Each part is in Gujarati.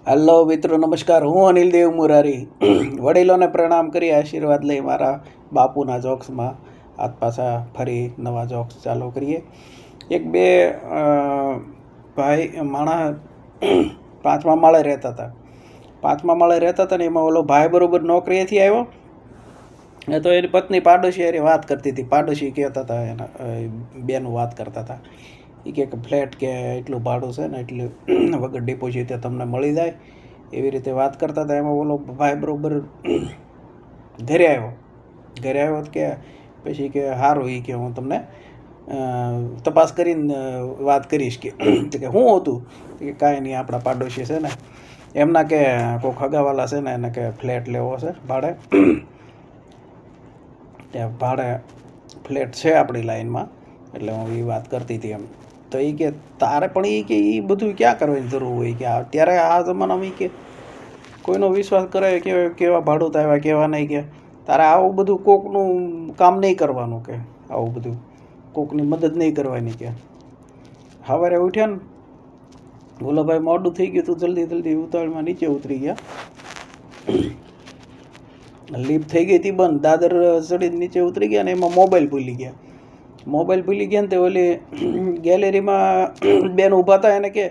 હલો મિત્રો, નમસ્કાર. હું અનિલ દેવ મુરારી વડીલોને પ્રણામ કરી આશીર્વાદ લઈ મારા બાપુના જોક્સમાં આજ પાછા ફરી નવા જોક્સ ચાલુ કરીએ. એક બે ભાઈ માણસ પાંચમા માળે રહેતા હતા. ને એમાં ઓલો ભાઈ બરોબર નોકરીએથી આવ્યો ને તો એની પત્ની પાડોશી હારે વાત કરતી હતી. પાડોશી કહેતા હતા, એના બેનું વાત કરતા હતા. એ કે ફ્લેટ કે એટલું ભાડું છે ને એટલું વગર ડિપોઝિટે તમને મળી જાય, એવી રીતે વાત કરતા હતા. એમાં ઓલો ભાઈ બરોબર ઘરે આવ્યો કે પછી કે સારું, એ કે હું તમને તપાસ કરીને વાત કરીશ કે હું હતું કે કાંઈ નહીં, આપણા પાડોશી છે ને એમના કે કોઈ ખગાવાલા છે ને એને કે ફ્લેટ લેવો છે ભાડે. ત્યાં ભાડે ફ્લેટ છે આપણી લાઈનમાં, એટલે હું એ વાત કરતી હતી એમ. તો એ કે તારે પણ એ કે એ બધું ક્યાં કરવાની જરૂર હોય કે અત્યારે આ જમાનામાં કે કોઈનો વિશ્વાસ કરાય કે કેવા ભાડું આવ્યા કેવા નહીં, કે તારે આવું બધું કોકનું કામ નહીં કરવાનું, કે આવું બધું કોકની મદદ નહીં કરવાની. કે સવારે ઉઠ્યા ને બોલો ભાઈ મોડું થઈ ગયું તું, જલ્દી ઉતાવળમાં નીચે ઉતરી ગયા. લિફ્ટ થઈ ગઈ હતી બંધ, દાદર ચડીને નીચે ઉતરી ગયા ને એમાં મોબાઈલ ભૂલી ગયા ને તે ઓલી ગેલેરીમાં બેન ઊભા હતા. એને કે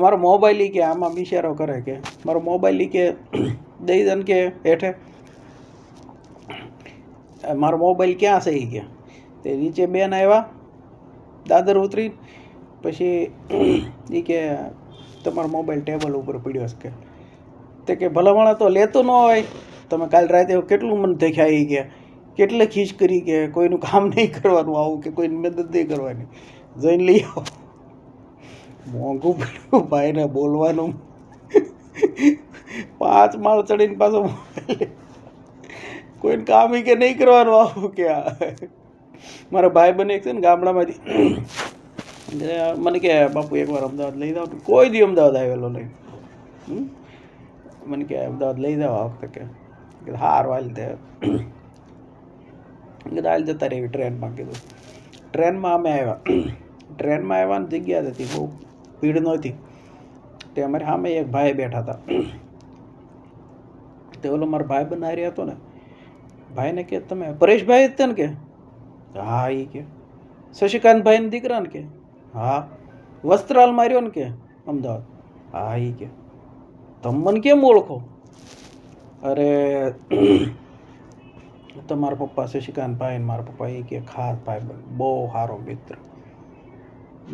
મારો મોબાઈલ કે આમાં ઇશારો કરે કે મારો મોબાઈલ કે દઈ દે ને કે હેઠે, મારો મોબાઈલ ક્યાં છે? કે તે નીચે બેન આવ્યા દાદર ઉતરી, પછી એ કે તમારો મોબાઈલ ટેબલ ઉપર પડ્યો છે. તે કે ભલામણા તો લેતો ન હોય, તમે કાલ રાતે કેટલું મને દેખાય કે કેટલે ખીચ કરી કે કોઈનું કામ નહીં કરવાનું આવું, કે કોઈની મદદ નહીં કરવાની, જઈને લઈ આવો. મોંઘું પડ્યું ભાઈને બોલવાનું. 5 માળ ચડીને પાછો કોઈને કામ કે નહીં કરવાનું આવું. કે મારા ભાઈ બને છે ને ગામડામાંથી, મને કે બાપુ એકવાર અમદાવાદ લઈ જાઓ. કોઈ દી અમદાવાદ આવેલો નહીં. મને કે અમદાવાદ લઈ જાઓ આ વખતે. કે હારું હાલ તે હાલ જતા રહી ટ્રેનમાં. કીધું ટ્રેનમાં અમે આવ્યા ને જગ્યા હતી, બહુ ભીડ નહોતી. તે અમારી સામે એક ભાઈ બેઠા હતા. તે ઓલો મારો ભાઈ બનાવી હતો ને, ભાઈને કે તમે પરેશભાઈ જ ને? કે હા. એ કે શશિકાંતભાઈના દીકરા ને? કે હા. વસ્ત્રાલ માર્યો ને? કે અમદાવાદ. હા. એ કે તમે મને કેમ ઓળખો? અરે તમારા પપ્પા શશિકાંતભાઈ ને મારા પપ્પા એ કે ખાસ ભાઈ બન, બહુ સારો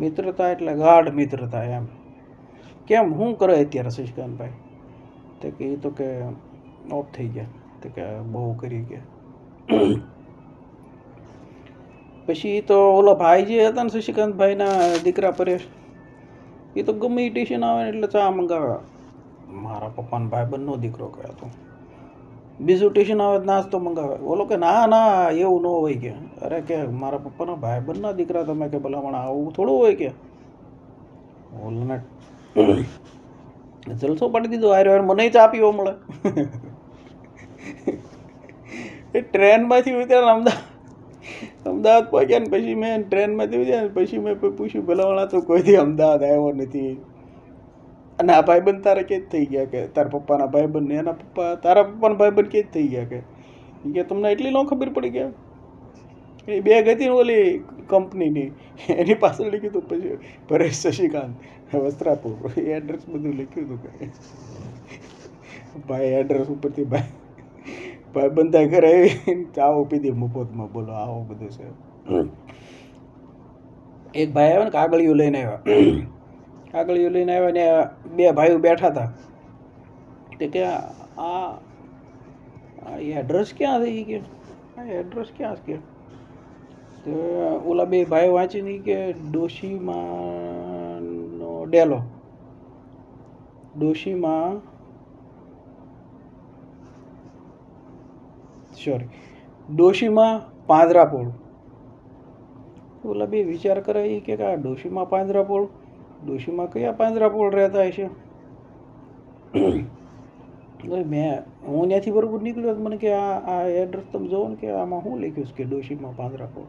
મિત્રતા એટલે ગાઢ મિત્રતા એમ. કેમ શું કરે અત્યારે શશિકાંતભાઈ? તે કે એ તો કે ઓફ થઈ ગયા. તે કે બહુ કરી ગયા. પછી તો ઓલો ભાઈ જે હતા ને શશિકાંતભાઈના દીકરા પરેશ, એ તો ગમે એ ટ્યુશન આવે ને એટલે ચા મંગાવે. મારા પપ્પાના ભાઈબંધનો દીકરો કહેતો હતો, બીજું ટ્યુશન આવે નાસ્તો મંગાવે. બોલો કે ના એવું ન હોય. કે અરે કે મારા પપ્પાના ભાઈબંધના દીકરા તમે કે ભલામણ આવું થોડું હોય. કે ઓલાને જલસો પાડી દીધો. આર્યો મને ચા પીવો મળે. એ ટ્રેનમાંથી ઉતર્યા અમદાવાદ પહોંચ્યા ને પછી મેં ટ્રેનમાંથી ઉતર્યા ને પછી મેં પૂછ્યું ભલામણા તો કોઈથી અમદાવાદ આવ્યો નથી, અને આ ભાઈબંધ તારે કે જ થઈ ગયા? કે તારા પપ્પાના ભાઈબંધ ને એના પપ્પા તારા પપ્પાના ભાઈબંધ કે જ થઈ ગયા? કે તમને એટલી ન ખબર પડી? ગયા એ બેગ હતી ને ઓલી કંપનીની, એની પાછળ લખ્યું હતું પછી પરેશ શશિકાંત વસ્ત્રાપુર, એડ્રેસ બધું લખ્યું હતું. કે ભાઈ એડ્રેસ ઉપરથી ભાઈ બંધાઈ ઘરે ચાવો પીધી મફતમાં. બોલો આવું બધું છે. એક ભાઈ આવ્યો ને કાગળિયું લઈને આવ્યા ને બે ભાઈઓ બેઠા હતા. તે કે આ એડ્રેસ ક્યાં છે? કે આ એડ્રેસ ક્યાં છે? તો ઓલા બે ભાઈ વાંચીને કે ડોશીમાનો ડેલો, ડોશીમાં પાંજરાપોળ. ઓલા બે વિચાર કરે એ કે આ ડોશીમાં પાંજરાપોળ, ડોશીમાં કયા પાંજરાપોળ રહેતા હશે? હું ત્યાંથી બરોબર નીકળ્યો મને કે આ એડ્રેસ તમે જોવો ને, કે આમાં શું લખ્યું છે? કે ડોશીમાં પાંજરાપોળ.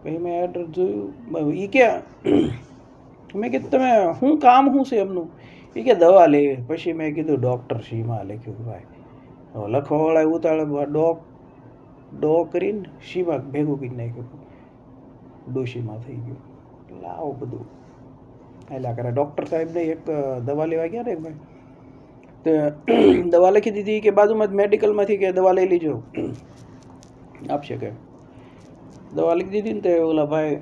પછી મેં એડ્રેસ જોયું. એ કે મેં કીધું તમે શું કામ શું છે એમનું? એ કે દવા લેવી. પછી મેં કીધું ડૉક્ટર સીમાં લખ્યું ભાઈ. હવે લખવાવાળા ઉતાળે ડો કરીને સીમાં ભેગું કરી નાખ્યું, ડોશીમાં થઈ ગયું. એટલે આવું બધું એટલે કરે. ડૉક્ટર સાહેબને એક દવા લેવા ગયા ને એક ભાઈ, તો દવા લખી દીધી કે બાજુમાં જ મેડિકલમાંથી કે દવા લઈ લીજો, આપશે કે. દવા લખી દીધી ને તો ઓલા ભાઈ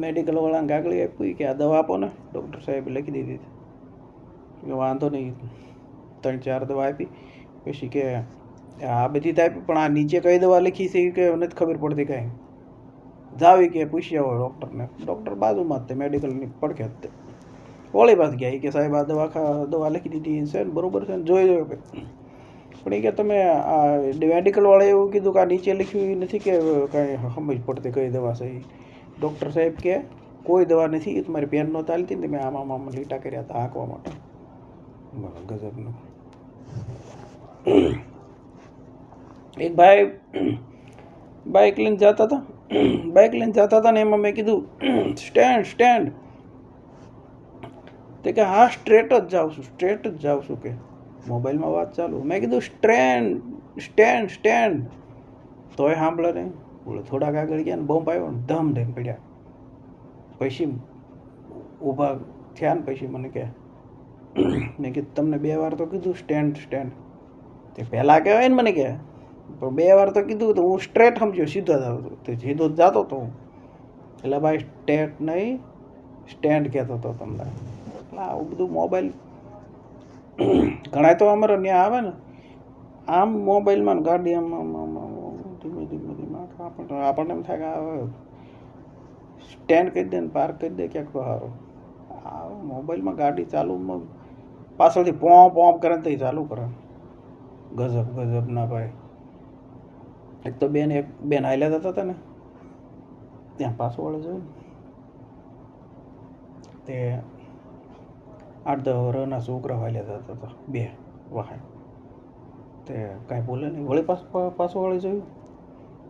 મેડિકલવાળાને કાગળી આપ્યું કે આ દવા આપો ને. ડૉક્ટર સાહેબે લખી દીધી કે વાંધો નહીં, 3-4 દવા આપી. પછી કે આ બધી તો આપી, પણ આ નીચે કઈ દવા લખી છે કે નથી ખબર પડતી કાંઈ. જાવી કે પૂછી આવો ડૉક્ટરને. ડૉક્ટર બાજુમાં જ તે મેડિકલની પડખે જ તે વળી પાસ ગયા. કે સાહેબ આ દવા લખી દીધી છે ને, બરાબર છે ને, જોઈ જોયો કે. પણ એ કે તમે આ મેડિકલવાળાએ એવું કીધું કે આ નીચે લખ્યું એ નથી કે કાંઈ સમજ પડતી કઈ દવા છે. ડૉક્ટર સાહેબ કે કોઈ દવા નથી, એ તમારી પેન નહોતા ચાલતી ને, મેં આમાં લીટા કર્યા હતા આંકવા માટે. ગજબનું. એક ભાઈ બાઇક લઈને જતા હતા ને, એમાં મેં કીધું સ્ટેન્ડ. તે કે હા સ્ટ્રેટ જ જાઉં છું કે. મોબાઈલમાં વાત ચાલુ. મેં કીધું સ્ટેન્ડ. તોય સાંભળે નહીં. બોલો થોડાક આગળ ગયા ને બોમ્બ આવ્યો ને, ધમ દઈને પડ્યા. પછી ઊભા થયા ને પછી મને કહે, મેં કીધું તમને 2 વાર તો કીધું સ્ટેન્ડ. તે પહેલાં કહેવાય ને મને કહે, પણ 2 વાર તો કીધું તો હું સ્ટ્રેટ સમજ્યો, સીધો જ આવતો. તો સીધો જ જતો હતો હું. એટલે ભાઈ સ્ટેટ નહીં સ્ટેન્ડ કહેતો હતો તમને. એટલે આવું બધું મોબાઈલ ઘણા તો અમારે ત્યાં આવે ને, આમ મોબાઈલમાં ગાડી આમ ધીમે આપણને એમ થાય કે હવે સ્ટેન્ડ કરી દે ને પાર્ક કરી દે ક્યાંક તો સારું. આ મોબાઈલમાં ગાડી ચાલુ પાછળથી પોંપ કરે ને તો ચાલુ કરે. ગજબ ના ભાઈ. એક તો બેન હાલ્યા જતા હતા ને, ત્યાં પાછું જોયું તે 8-10 વર્ષના છોકરા હાલ્યા જતા હતા, 2 વાહન. તે કાંઈ બોલે નહીં. વળી પાછું જોયું,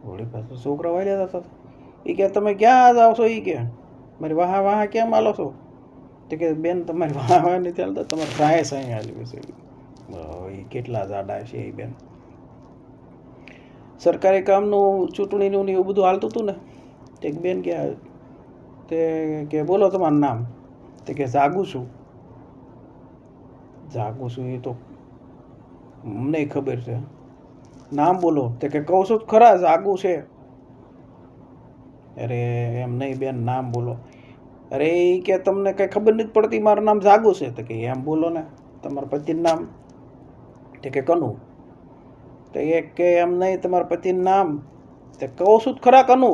વળી પાછું છોકરા હાલ્યા જતા હતા. એ કે તમે ક્યાં જાઓ છો? એ કે મારી વાહ કેમ હાલો છો? તો કે બેન તમારી વાહ નથી ચાલતા, તમારે સાંય હાલવી છે. એ કેટલા જાડા છે એ બેન. સરકારી કામનું ચૂંટણીનું એવું બધું હાલતું હતું ને, તે એક બેન ગયા તે કે બોલો તમારું નામ. તે કે જાગું છું. એ તો અમને ખબર છે. નામ બોલો. તે કે કહું છું ખરા જાગું છે. અરે એમ નહીં બેન, નામ બોલો. અરે એ કે તમને કંઈ ખબર નથી પડતી, મારું નામ જાગું છે. તો કે એમ બોલો ને તમારા પતિનું નામ. તે કે કનુ. તો એક કે એમ નહીં તમારા પતિનું નામ. તે કહું છું ખરા કનુ.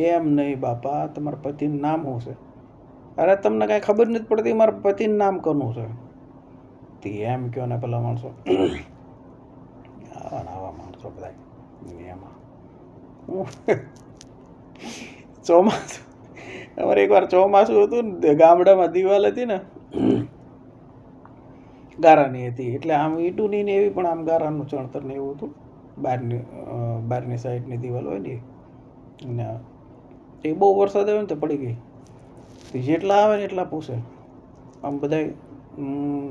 એમ નહીં બાપા, તમારા પતિનું નામ શું છે? અરે તમને કાંઈ ખબર નથી પડતી, મારા પતિનું નામ કનુ છે. તે એમ કહો ને પેલા માણસો. આવા માણસો બધા એમાં. ચોમાસું અમારે એકવાર ચોમાસું હતું ને, ગામડામાં દિવાલ હતી ને, ગારાની હતી. એટલે આમ ઈંટુની ને એવી, પણ આમ ગારાનું ચણતર ને એવું હતું. બહારની સાઈડની દિવાલ હોય ને, એ બહુ વરસાદ આવ્યો ને તો પડી ગઈ. જેટલા આવે ને એટલા પૂછે. આમ બધા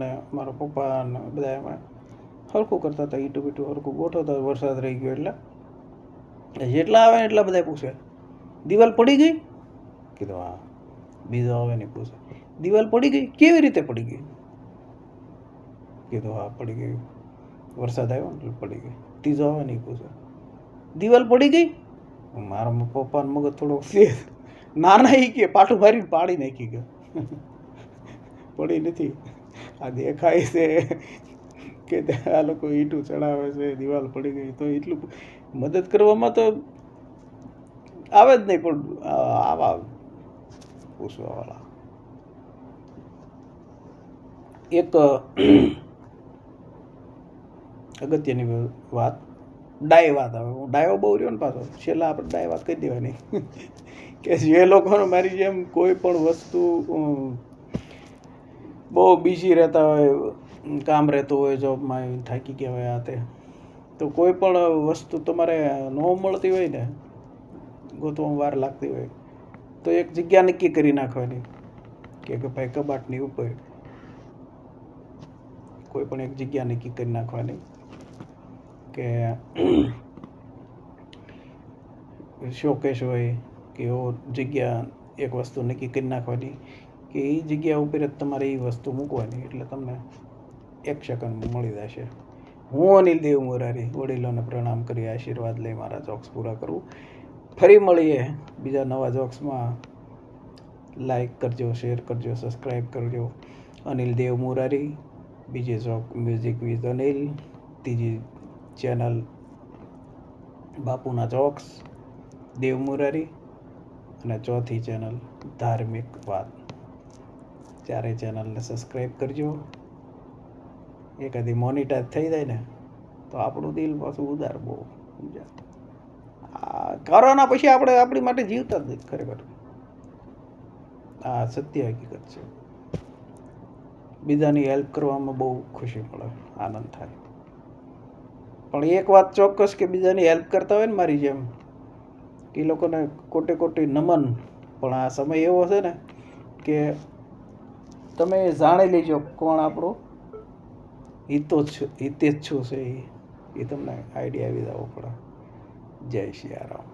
ને મારા પપ્પા ને બધા એમાં હરખું કરતા હતા, ઈટું બીટું હરખું ગોઠવતા. વરસાદ રહી ગયો એટલે જેટલા આવે ને એટલા બધા પૂછે, દિવાલ પડી ગઈ? કીધું હા. બીજો આવે ને પૂછે, દિવાલ પડી ગઈ? કેવી રીતે પડી ગઈ? કીધું હા પડી ગઈ, વરસાદ આવ્યો ને એટલે પડી ગઈ. ત્રીજો આવે ને પૂછે, દિવાલ પડી ગઈ? મારા પપ્પાનો મગજ થોડો નાના એ કે પાટું મારીને પાડી નાખી ગયો. પડી નથી, આ દેખાય છે કે આ લોકો ઈંટું ચડાવે છે, દિવાલ પડી ગઈ. તો એટલું મદદ કરવામાં તો આવે જ નહીં, પણ આવા પૂછવાવાળા. એક અગત્યની વાત, ડાય વાત. હવે હું ડાયો બહુ રહ્યો ને પાછો, છેલ્લા આપણે ડાય વાત કહી દેવાની કે જે લોકોને મારી જેમ કોઈ પણ વસ્તુ બહુ બિઝી રહેતા હોય, કામ રહેતું હોય, જોબમાં થાકી ગયા હોય, આ તે, તો કોઈ પણ વસ્તુ તમારે ન મળતી હોય ને, ગોતવામાં વાર લાગતી હોય, તો એક જગ્યા નક્કી કરી નાખવાની કે ભાઈ કબાટની ઉપર કોઈ પણ એક જગ્યા નક્કી કરી નાખવાની કે શોકેસ હોય કે એવો જગ્યા એક વસ્તુ નક્કી કરી નાખવાની કે એ જગ્યા ઉપર જ તમારે એ વસ્તુ મૂકવાની, એટલે તમને 1 સેકન્ડમાં મળી જશે. હું અનિલ દેવ મોરારી વડીલોને પ્રણામ કરી આશીર્વાદ લઈ મારા જોક્સ પૂરા કરું. ફરી મળીએ બીજા નવા જોક્સમાં. લાઈક કરજો, શેર કરજો, સબસ્ક્રાઈબ કરજો. અનિલ દેવ મોરારી, બીજી જોક મ્યુઝિક વિથ અનિલ, ત્રીજી ચેનલ બાપુના જોક્સ દેવ મોરારી, અને ચોથી ચેનલ ધાર્મિક વાત. ચારેય ચેનલને સબસ્ક્રાઈબ કરજો. એકાદી મોનિટાઈઝ થઈ જાય ને તો આપણું દિલ પાછું ઉદાર બહુ સમજ્યા. કોરોના પછી આપણે આપણી માટે જીવતા જ નથી ખરેખર. આ સત્ય હકીકત છે. બીજાની હેલ્પ કરવામાં બહુ ખુશી મળે, આનંદ થાય. પણ એક વાત ચોક્કસ કે બીજાની હેલ્પ કરતા હોય ને મારી જેમ, એ લોકોને કોટી નમન. પણ આ સમય એવો છે ને કે તમે જાણી લેજો કોણ આપણો હિતેચ્છુ છે, એ તમને આઈડિયા આવી જવો પડે. જય સિયારામ.